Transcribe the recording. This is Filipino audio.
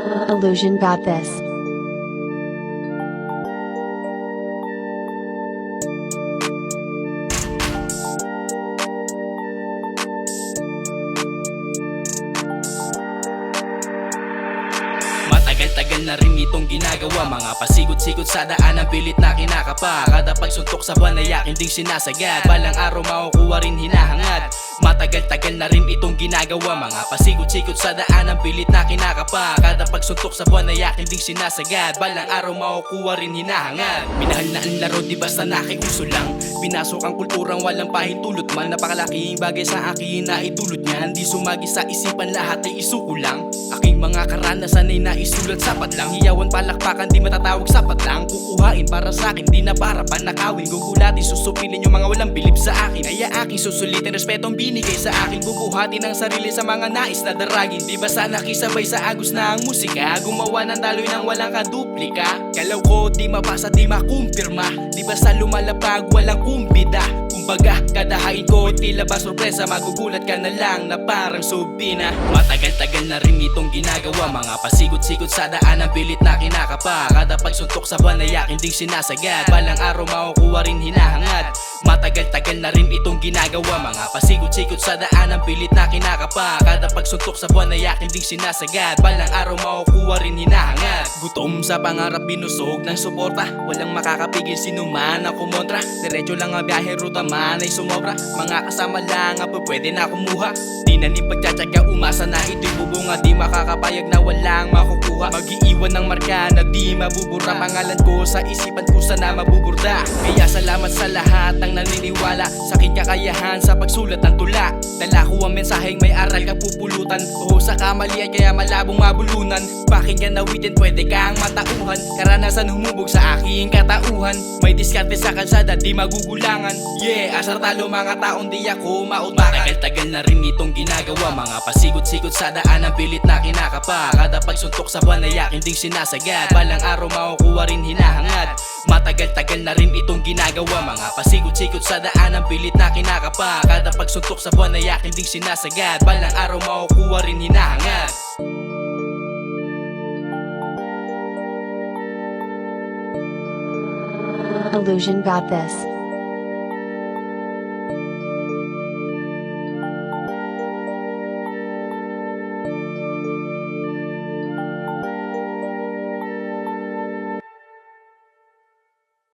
Illusion got this. Matagal-tagal na rin itong ginagawa, mga pasikot-sikot sa daan ang pilit na kinakapa. Kada pagsuntok sa buwan ay akin ding sinasagad, balang araw makukuha rin hinahangad. Matagal-tagal na rin itong ginagawa, mga pasikot-sikot sa daan ang pilit na kinakapa. Kada pagsuntok sa buwan ay akin ding sinasagad, balang araw makukuha rin hinahangad. Minahal na ang laro di basta nakiuso lang, pinasok ang kulturang walang pahintulot man. Napakalaking bagay sa akin na idulot niya, hindi sumagi sa isipan lahat ay isuko lang. Aking mga karanasan ay naisulat sapat lang, hiyawan palakpakan di matatawag sapat lang. Kukuhain para sa akin di na para panakawin, gugulatin susupilin yung mga walang bilib sa akin. Kaya aking susulitin respetong binigay sa akin, bubuhatin ang sarili sa mga nais na daragin. Di ba sana nakisabay sa agos na ang musika, gumawa ng daloy ng walang kaduplika. Galaw ko di mabasa di makumpirma, di ba sa lumalapag walang kumbida. Kumbaga kada hain ko tila ba sorpresa, magugulat ka na lang na parang subina. Matagal-tagal na rin itong ginagawa, mga pasikot-sikot sa daan ang pilit na kinakapa. Kada pagsuntok sa buwan ay akin ding sinasagad, balang araw makukuha rin hinahangad. Matagal-tagal na rin itong ginagawa, mga pasikot-sikot sa daan ang pilit na kinakapa. Kada pagsuntok sa buwan ay akin ding sinasagad, balang araw makukuha rin hinahangad. Gutom sa pangarap binusog ng suporta, walang makakapigil sino man ang kumontra. Diretso lang ang biyahe, ruta man ay sumobra, mga kasama lang ang pwede na kumuha. Di na ni pagtsatsaga umasa na ito'y bubunga, di makakapayag na walang makukuha. Mag-iiwan ng marka na di mabubura, pangalan ko sa isipan ko sana mabuburda. Kaya salamat sa lahat ng naniniwala sa aking kakayahan sa pagsulat ng tula. Dala ko ang mensaheng may aral kang pupulutan, oo sa kamali ay kaya malabong mabulunan. Pakinggan awitin pwede kang matauhan, karanasan humubog sa aking katauhan. May diskarte sa kalsada di magugulangan, yeah asar talo mga taong di ako mautakan. Matagal-tagal na rin itong ginagawa, mga pasikot-sikot sa daan ang pilit na kinakapa. Kada pagsuntok sa buwan ay akin ding sinasagad, balang araw makukuha rin hinahangad. Matagal-tagal na rin itong ginagawa, mga pasikot-sikot sa daan ang pilit na kinakapa. Kada pagsuntok sa buwan ay akin ding sinasagad, balang araw makukuha rin hinahangad. Illusion got this.